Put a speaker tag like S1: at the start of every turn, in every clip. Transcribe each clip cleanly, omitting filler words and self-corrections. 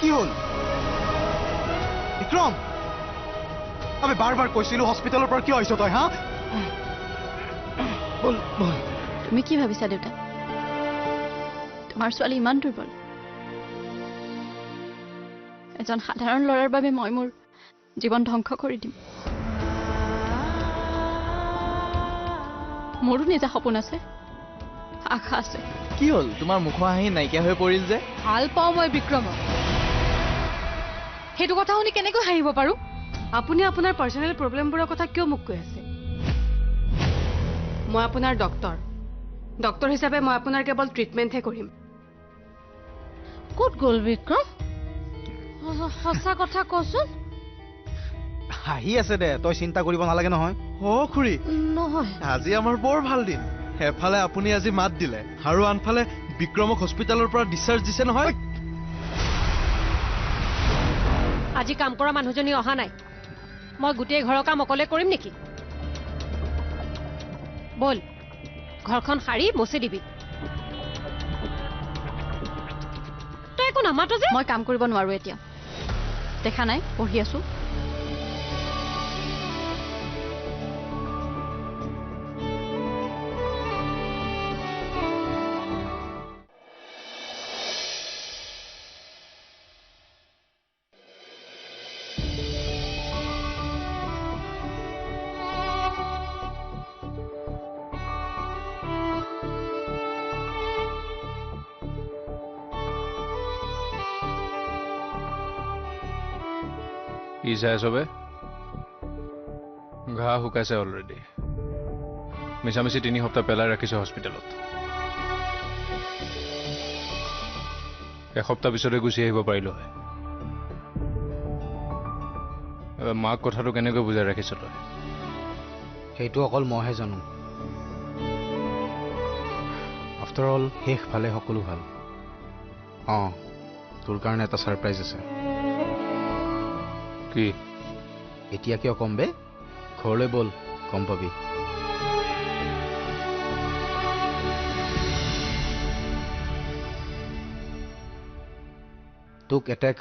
S1: কি হল বিক্ৰম আমি বাৰ কৈছিলো হস্পিটেলৰ পৰা কিয় আহিছ তই হা বল বল
S2: তুমি কি ভাবিছা দেউতা তোমাৰ ছোৱালী ইমান দুৰ্বল এজন সাধাৰণ ল'ৰাৰ বাবে মই মোৰ জীৱন ধ্বংস কৰি দিম মোৰো নিজা সপোন আছে আশা আছে
S3: কি হল তোমাৰ মুখ হাঁহি নাইকিয়া হৈ পৰিল যে
S4: ভাল পাওঁ মই বিক্ৰমক সেইটো কথা শুনি কেনেকৈ হাঁহিব পাৰো আপুনি আপোনাৰ পাৰ্চনেল প্ৰব্লেমবোৰৰ কথা কিয় মোক কৈ আছে মই আপোনাৰ ডক্টৰ হিচাপে মই আপোনাৰ কেৱল ট্ৰিটমেণ্টহে কৰিম
S5: ক'ত গ'ল বিক্ৰম সঁচা কথা কচোন
S1: হাঁহি আছে দে তই চিন্তা কৰিব নালাগে নহয়
S3: খুৰী
S5: নহয়
S3: আজি আমাৰ বৰ ভাল দিন এফালে আপুনি আজি মাত দিলে আৰু আনফালে বিক্ৰমক হস্পিটেলৰ পৰা ডিসচাৰ্জ দিছে নহয়
S4: আজি কাম কৰা মানুহজনী অহা নাই মই গোটেই ঘৰৰ কাম অকলে কৰিম নেকি বল ঘৰখন সাৰি মুছি দিবি তই একো নামাতো যে
S2: মই কাম কৰিব নোৱাৰো এতিয়া দেখা নাই পঢ়ি আছো
S6: কি চাই চবে ঘা শুকাইছে অলৰেডি মিছামিছি 3 সপ্তাহ পেলাই ৰাখিছে হস্পিটেলত এসপ্তাহ পিছতে গুচি আহিব পাৰিলো হয় মাক কথাটো কেনেকৈ বুজাই ৰাখিছ তই
S1: সেইটো অকল মইহে জানো আফটাৰ অল শেষ ভালে সকলো ভাল তোৰ কাৰণে এটা সাৰপ্ৰাইজ আছে
S6: কি
S1: এতিয়া কিয় কম বে ঘৰলৈ বল কম পাবি তোক এটেক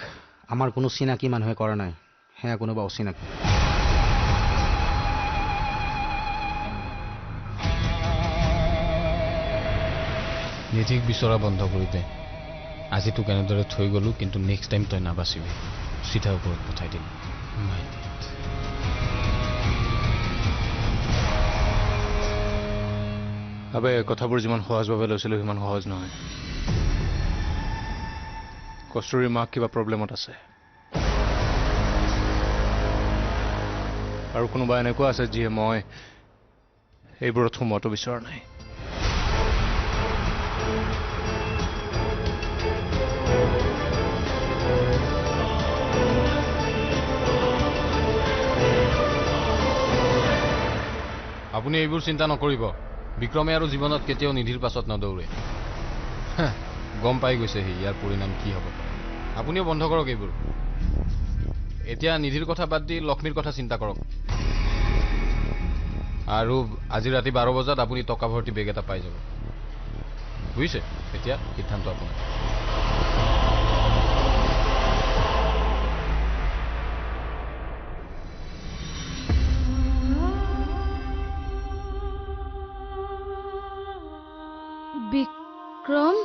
S1: আমাৰ কোনো চিনাকি মানুহে কৰা নাই হেয়া কোনোবা অচিনাকি
S6: নিধিক বিচৰা বন্ধ কৰি দে আজি তোক এনেদৰে থৈ গ'লো কিন্তু নেক্সট টাইম তই নাবাচিবি চিধা ওপৰত পঠাই দিম আবে কথাবোৰ যিমান সহজভাৱে লৈছিলোঁ সিমান সহজ নহয় কষ্টুৰীৰ মাক কিবা প্ৰব্লেমত আছে আৰু কোনোবা এনেকুৱা আছে যিয়ে মই এইবোৰত সোমোৱাটো বিচৰা নাই আপুনি এইবোৰ চিন্তা নকৰিব বিক্ৰমে আৰু জীৱনত কেতিয়াও নিধিৰ পাছত নদৌৰে গম পাই গৈছে ইয়াৰ পৰিণাম কি হ'ব আপুনিও বন্ধ কৰক এইবোৰ এতিয়া নিধিৰ কথা বাদ দি লক্ষ্মীৰ কথা চিন্তা কৰক আৰু আজি ৰাতি 12 বজাত আপুনি টকা ভৰ্তি বেগ এটা পাই যাব বুজিছে এতিয়া সিদ্ধান্ত আপোনাৰ
S5: বিক্ৰম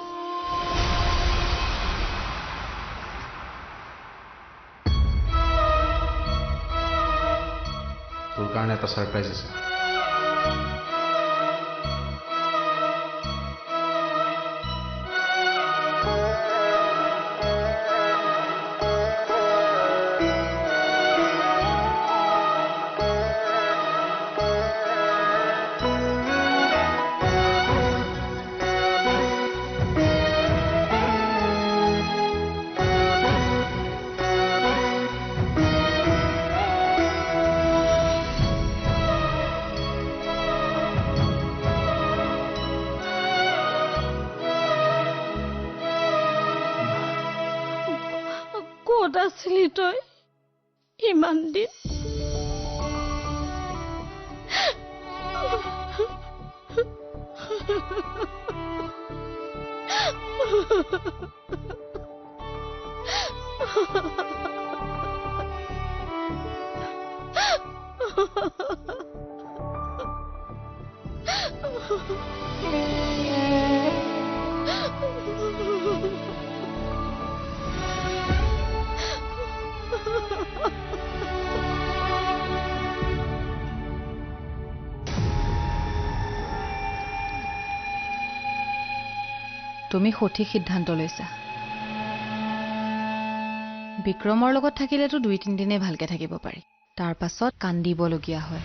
S1: তোৰ কাৰণে এটা সাৰপ্ৰাইজ আছে
S5: ক'ত আছিলি তই ইমান দিন
S2: তুমি সঠিক সিদ্ধান্ত লৈছা বিক্ৰমৰ লগত থাকিলেতো 2-3 দিনে ভালকে থাকিব পাৰি তাৰ পাছত কান্দিবলগীয়া হয়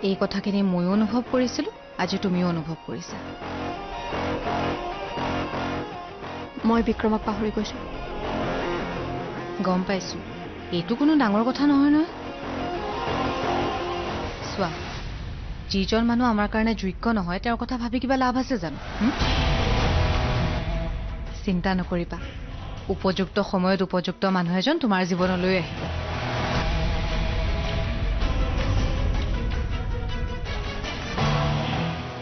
S2: এই কথাখিনি ময়ো অনুভৱ কৰিছিলো আজি তুমিও অনুভৱ কৰিছা
S7: মই বিক্ৰমক পাহৰি গৈছো
S2: গম পাইছো এইটো কোনো ডাঙৰ কথা নহয় নহয় চোৱা যিজন মানুহ আমাৰ কাৰণে যোগ্য নহয় তেওঁৰ কথা ভাবি কিবা লাভ আছে জানো চিন্তা নকৰিবা উপযুক্ত সময়ত উপযুক্ত মানুহ এজন তোমাৰ জীৱনলৈ আহিব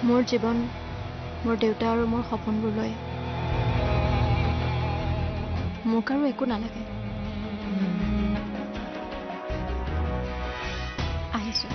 S7: মোৰ জীৱন মোৰ দেউতা আৰু মোৰ সপোনবোৰ লৈ মোক আৰু একো নালাগে আহিছো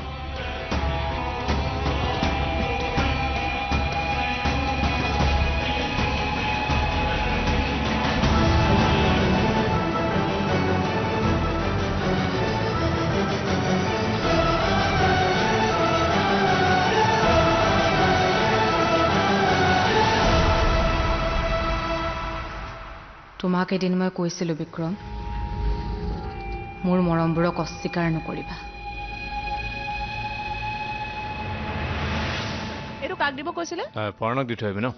S2: তোমাক এদিন মই কৈছিলো বিক্ৰম মোৰ মৰমবোৰক অস্বীকাৰ নকৰিবা
S8: এইটো কাক দিব কৈছিলে
S6: পৰণক দি থৈ আহিবি ন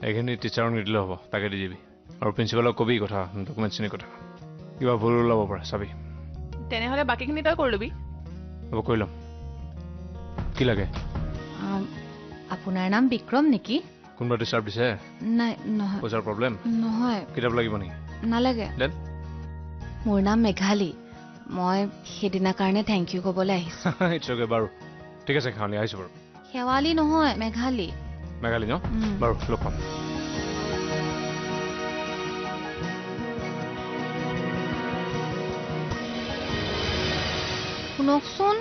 S6: এইখিনি টিচাৰক নিদিলে হ'ব তাকে দি দিবি আৰু প্ৰিন্সিপালক কবি কথা ডকুমেণ্টছখিনিৰ কথা কিবা ভুল ওলাব পাৰে চাবি
S8: তেনেহ'লে বাকীখিনি তই কৰি ল'বি
S6: হ'ব কৰি ল'ম কি লাগে
S2: আপোনাৰ নাম বিক্ৰম নেকি
S6: কোনোবা ডিষ্টাৰ্ব দিছে
S2: নাই নহয়
S6: পইচাৰ প্ৰব্লেম
S2: নহয়
S6: কিতাপ লাগিব নেকি
S2: নালাগে
S6: দেন
S2: মোৰ নাম মেঘালী মই সেইদিনা কাৰণে থেংক ইউ ক'বলৈ আহিছো
S6: ইটছ অ'কে বাৰু ঠিক আছে খালি আহিছোঁ বাৰু
S2: শেৱালী নহয় মেঘালী
S6: মেঘালী ন বাৰু লগ পাম
S2: শুনকচোন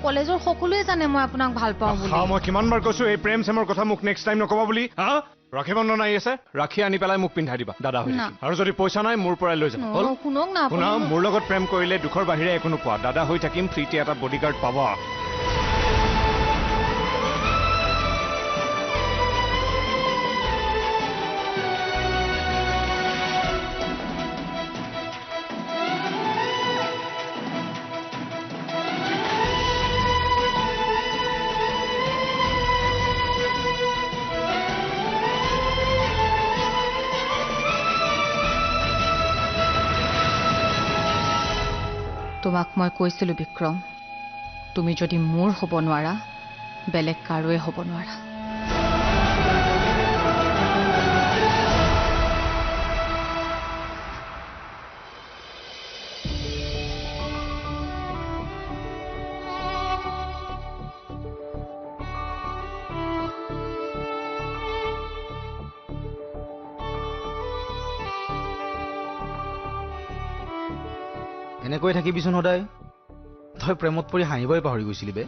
S2: কলেজৰ সকলোৱে জানে মই আপোনাক ভাল পাওঁ বুলি
S6: মই কিমানবাৰ কৈছো এই প্ৰেম চেমৰ কথা মোক নেক্সট টাইম নকবা বুলি হা ৰাখী বন্ধন আহি আছে ৰাখী আনি পেলাই মোক পিন্ধাই দিবা দাদা হৈ আৰু যদি পইচা নাই মোৰ পৰাই লৈ যাবা হ'ল
S2: শুনক না
S6: শুনা মোৰ লগত প্ৰেম কৰিলে দুখৰ বাহিৰে একো নোপোৱা দাদা হৈ থাকিম ফ্ৰীতে এটা বডিগাৰ্ড পাবা
S2: তোমাক মই কৈছিলো বিক্ৰম তুমি যদি মোৰ হ'ব নোৱাৰা বেলেগ কাৰোৱে হ'ব নোৱাৰা
S1: এনেকৈ থাকিবিচোন সদায় তই প্ৰেমত পৰি হাঁহিবই পাহৰি গৈছিলি বে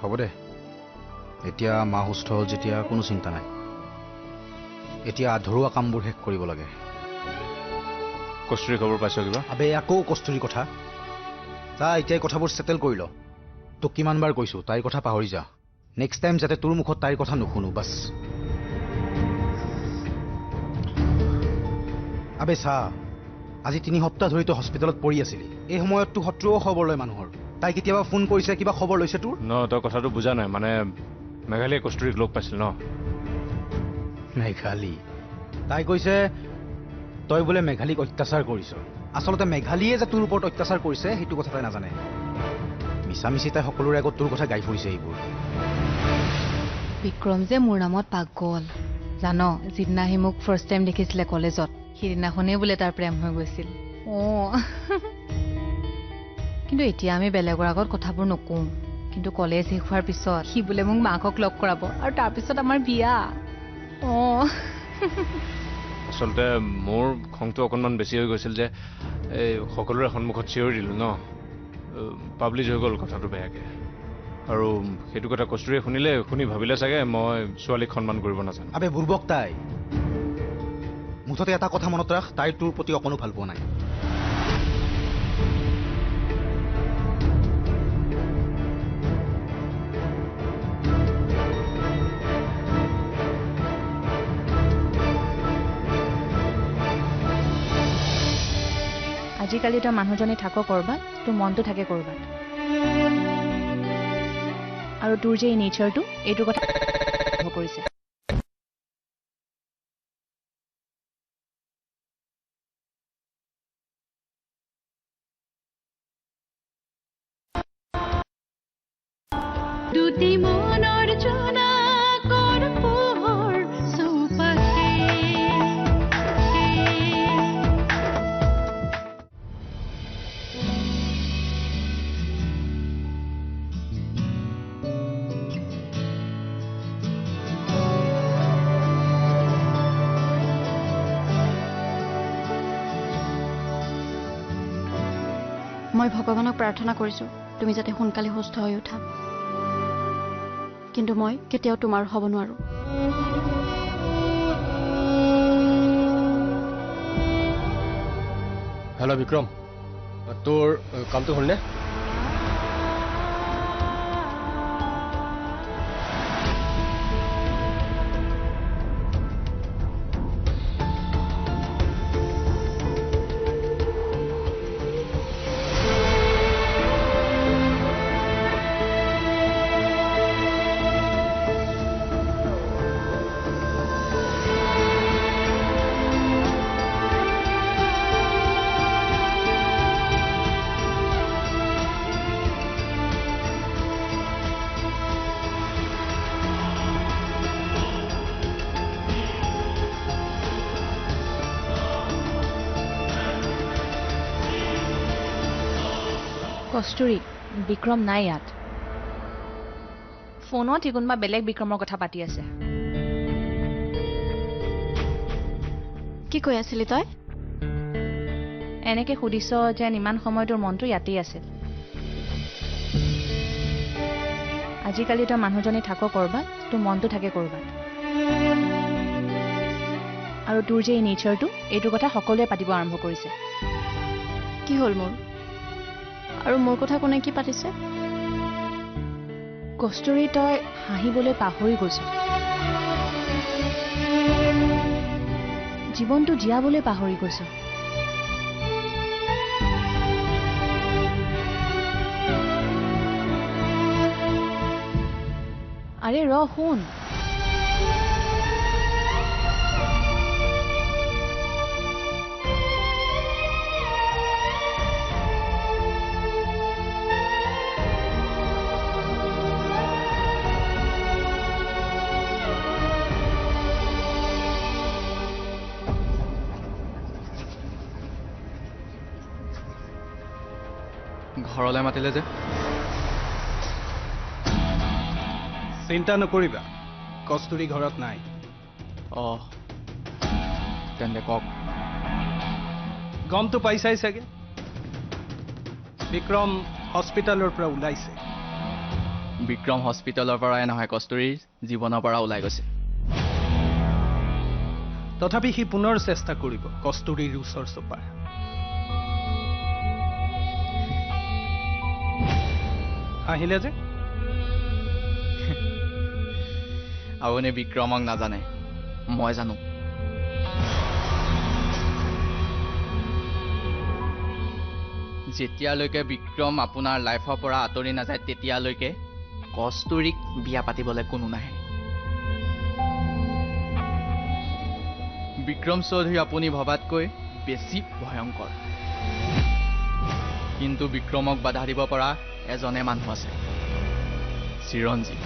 S1: হ'ব দে এতিয়া মা সুস্থ হ'ল যেতিয়া কোনো চিন্তা নাই এতিয়া আধৰুৱা কামবোৰ শেষ কৰিব লাগে
S6: কস্তুৰী খবৰ পাইছ কিবা
S1: আবে আকৌ কস্তুৰীৰ কথা যা এতিয়া কথাবোৰ ছেটেল কৰি ল তোক কিমানবাৰ কৈছো তাইৰ কথা পাহৰি যা নেক্সট টাইম যাতে তোৰ মুখত তাইৰ কথা নুশুনো বাছ আবে চা আজি 3 সপ্তাহ ধৰি তই হস্পিটেলত পৰি আছিলি এই সময়ত তোক শত্ৰুও খবৰ লয় মানুহৰ তাই কেতিয়াবা ফোন কৰিছে কিবা খবৰ লৈছে তোৰ
S6: ন তই কথাটো বুজা নাই মানে মেঘালীয়ে কস্তুৰীক লগ পাইছিল ন
S1: মেঘালী তাই কৈছে তই বোলে মেঘালীক অত্যাচাৰ কৰিছ আচলতে মেঘালীয়ে যে তোৰ ওপৰত অত্যাচাৰ কৰিছে সেইটো কথা তাই নাজানে মিছামিছি তাই সকলোৰে আগত তোৰ কথা গাই ফুৰিছে এইবোৰ
S2: বিক্ৰম যে মোৰ নামত পাগল জান যিদিনা সি মোক ফাৰ্ষ্ট টাইম দেখিছিলে কলেজত সেইদিনাখনেই বোলে তাৰ প্ৰেম হৈ গৈছিল কিন্তু এতিয়া আমি বেলেগৰ আগত কথাবোৰ নকওঁ কিন্তু কলেজ শেষ হোৱাৰ পিছত সি বোলে মোক মাকক লগ কৰাব আৰু তাৰপিছত আমাৰ বিয়া অঁ
S6: আচলতে মোৰ খংটো অকণমান বেছি হৈ গৈছিল যে এই সকলোৰে সন্মুখত চিঞৰি দিলোঁ ন পাব্লিছ হৈ গ'ল কথাটো বেয়াকৈ আৰু সেইটো কথা কস্তুৰীয়ে শুনি ভাবিলে চাগে মই ছোৱালীক সন্মান কৰিব নাজানো
S1: আবে বুৰ্বক তাই মুঠতে এটা কথা মনত ৰাখ তাইৰ তোৰ প্ৰতি অকণো ভাল পোৱা নাই
S9: আজিকালি তই মানুহজনী থাক কৰবাত তোৰ মনটো থাকে কৰবাত আৰু তোৰ যে এই নেচাৰটো এইটো কথা কৰিছে
S5: দুটি মনৰ জনা কৰ পোহৰ চৌপাশে
S7: মই ভগৱানক প্ৰাৰ্থনা কৰিছোঁ তুমি যাতে সোনকালে সুস্থ হৈ উঠা কিন্তু মই কেতিয়াও তোমাৰ হ'ব নোৱাৰো
S10: হেল্ল' বিক্ৰম তোৰ কামটো হ'লনে
S9: কস্তুৰী বিক্ৰম নাই ইয়াত ফোনত সি কোনোবা বেলেগ বিক্ৰমৰ কথা পাতি আছে
S7: কি কৈ আছিলি তই
S9: এনেকে সুধিছ যেন ইমান সময় তোৰ মনটো ইয়াতেই আছিল আজিকালি তই মানুহজনী থাক কৰবাত তোৰ মনটো থাকে কৰবাত আৰু তোৰ যে এই নেচাৰটো এইটো কথা সকলোৱে পাতিব আৰম্ভ কৰিছে
S7: কি হ'ল মোৰ আৰু মোৰ কথা কোনে কি পাতিছে
S9: কস্তুৰী তই হাঁহিবলৈ পাহৰি গৈছ জীৱনটো জীয়াবলৈ পাহৰি গৈছ আৰে ৰ শুন
S3: ঘৰলৈ মাতিলে যে
S1: চিন্তা নকৰিবা কস্তুৰী ঘৰত নাই
S3: অঁ তেন্তে কওক
S11: গমটো পাইছাই চাগে বিক্ৰম হস্পিটেলৰ পৰা ওলাইছে
S3: বিক্ৰম হস্পিটেলৰ পৰাই নহয় কস্তুৰীৰ জীৱনৰ পৰা ওলাই গৈছে
S11: তথাপি সি পুনৰ চেষ্টা কৰিব কস্তুৰীৰ ওচৰ চপাৰ আহিলে যে
S3: আপুনি বিক্ৰমক নাজানে মই জানো যেতিয়ালৈকে বিক্ৰম আপোনাৰ লাইফৰ পৰা আঁতৰি নাযায় তেতিয়ালৈকে কস্তুৰীক বিয়া পাতিবলৈ কোনো নাহে বিক্ৰম চৌধুৰী আপুনি ভবাতকৈ বেছি ভয়ংকৰ কিন্তু বিক্ৰমক বাধা দিব পৰা এজনে মানুহ আছে চিৰঞ্জীৱ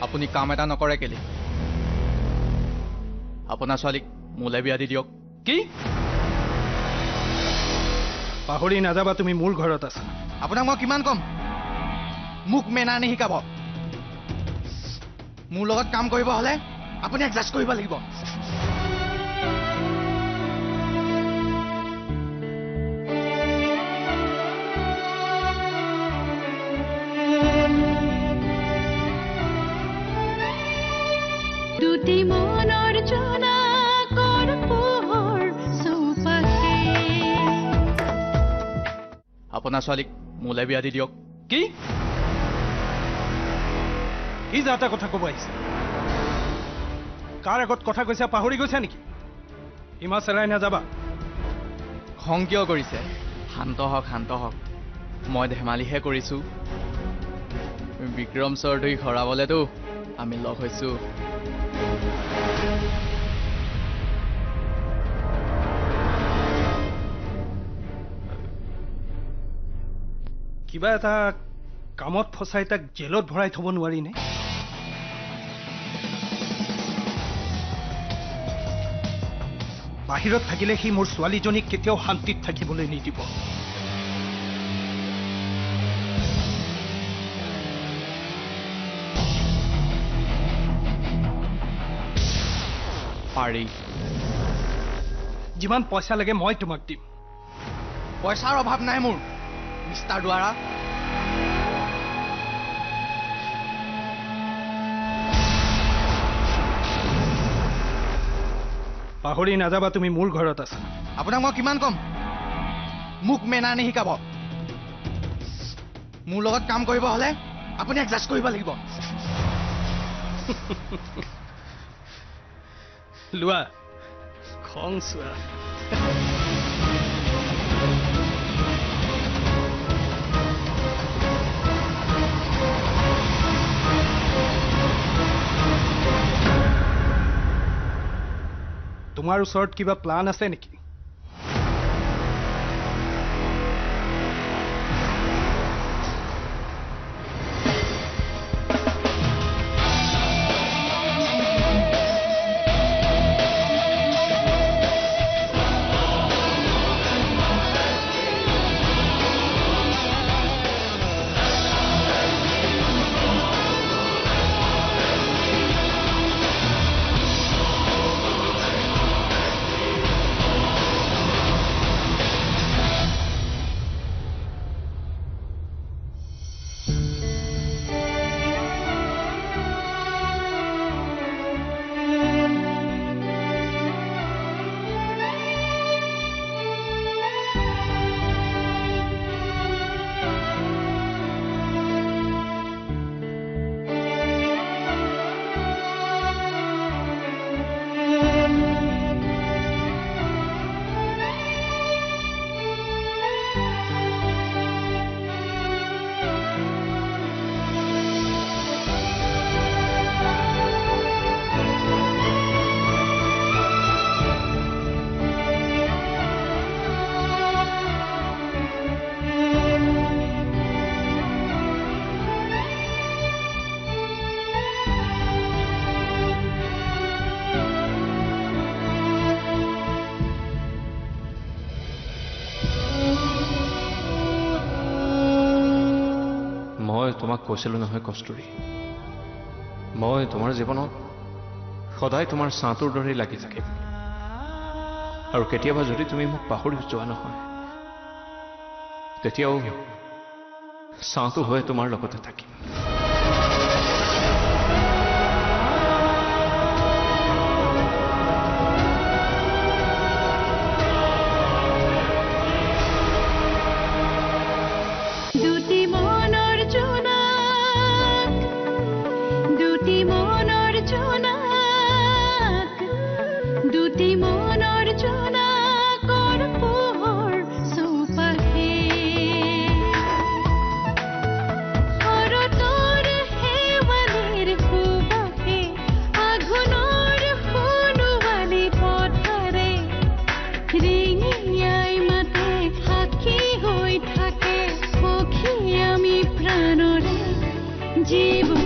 S3: আপুনি কাম এটা নকৰে কেলে আপোনাৰ ছোৱালীক মোলে বিয়া দি দিয়ক কি
S11: পাহৰি নাযাবা তুমি মোৰ ঘৰত আছা
S3: আপোনাক মই কিমান কম মোক মেনাৰ নিশিকাব মোৰ লগত কাম কৰিব হলে আপুনি এডজাষ্ট কৰিব লাগিব
S5: দুটি মনৰ জোনাকৰ পোহৰ চৌপাশে
S3: আপোনাৰ ছোৱালীক মোলৈ বিয়া দি দিয়ক
S11: কি কি যাতা কথা ক'ব আহিছে কাৰ আগত কথা কৈছা পাহৰি গৈছা নেকি ইমা চেৰাই নাযাবা
S3: খং কিয় কৰিছে শান্ত হওক মই ধেমালিহে কৰিছো বিক্ৰম চৌধুৰীক হৰাবলেতো আমি লগ হৈছো
S11: কিবা এটা কামত ফচাই তাক জেলত ভৰাই থব নোৱাৰি নে বাহিৰত থাকিলে সি মোৰ ছোৱালীজনীক কেতিয়াও শান্তিত থাকিবলৈ নিদিব
S3: পাৰি
S11: যিমান পইচা লাগে মই তোমাক দিম
S3: পইচাৰ অভাৱ নাই মোৰ মিষ্টাৰ দুৱাৰা
S11: পাহৰি নাযাবা তুমি মোৰ ঘৰত আছা
S3: আপোনাক মই কিমান কম মোক মেনাৰ নিশিকাব মোৰ লগত কাম কৰিব হলে আপুনি এডজাষ্ট কৰিব লাগিব
S11: লোৱা খং চোৱা তোমাৰ ওচৰত কিবা প্লান আছে নেকি
S12: তোমাক কৈছিলো নহয় কস্তুৰী মই তোমাৰ জীৱনত সদায় তোমাৰ ছাঁটোৰ দৰে লাগি থাকিম আৰু কেতিয়াবা যদি তুমি মোক পাহৰি যোৱা নহয় তেতিয়াও ছাঁটো হৈ তোমাৰ লগতে থাকিম
S5: জীৱ